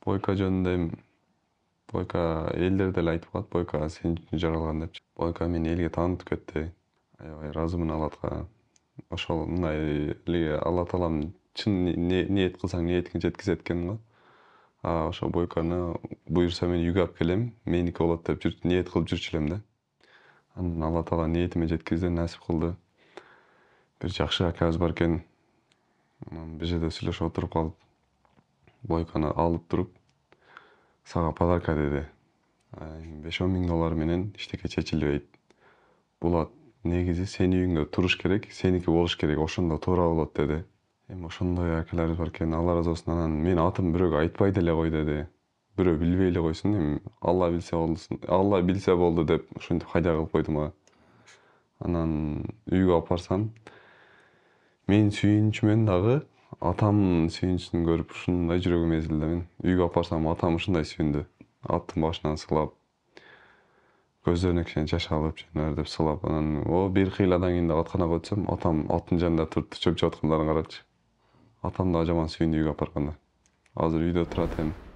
Бойка жөнүндө эми Бойка элдер деле айтып калат, Бойка сен үчүн жаралган деп. Бойка мени элге таанытып кетти. Аябай ыраазымын Аллага. Ошол мындай эле Алла таалам чын ниет кылсаң ниетиңе жеткизет экен го. Ошо Бойканы буюрса мен үйгө алып келем, меники болот деп ниет кылып жүрчү элем да. Анан Алла таала ниетиме жеткизди, насип кылды. Бир жакшы акабыз бар экен. Анан бир жерде сүйлөшүп отуруп калып, Бойканы алып туруп, сага подарка деди. 5-10 миң доллар менен иштеке чечилбейт. Бул негизи сенин үйүңдө туруш керек, сеники болуш керек, ошондо туура болот деди. Эми ошондой акаларыбыз бар экен, Алла ыраазы болсун. Анан менин атым бирөөгө айтпай деле кой деди. Бирөө билбей эле койсун, эми Алла билсе болду деп ушинтип хайда кылып койду мага. Анан үйгө алып барсам, менин сүйүнүчүмөн дагы атамдын сүйүнүчүн көрүп ушундай жүрөгүм эзилди. Мен үйгө алып барсам атам ушундай сүйүндү. Аттын башынан сылап, көздөрүнө кичине жаш алып, жаныбар деп сылап, анан бир кыйладан кийин дагы атканага өтсөм, атам аттын жанында туруп чөп жеп аткандарын карачы. Атам дагы жаман сүйүндү үйгө алып барганда. Азыр үйдө турат эми.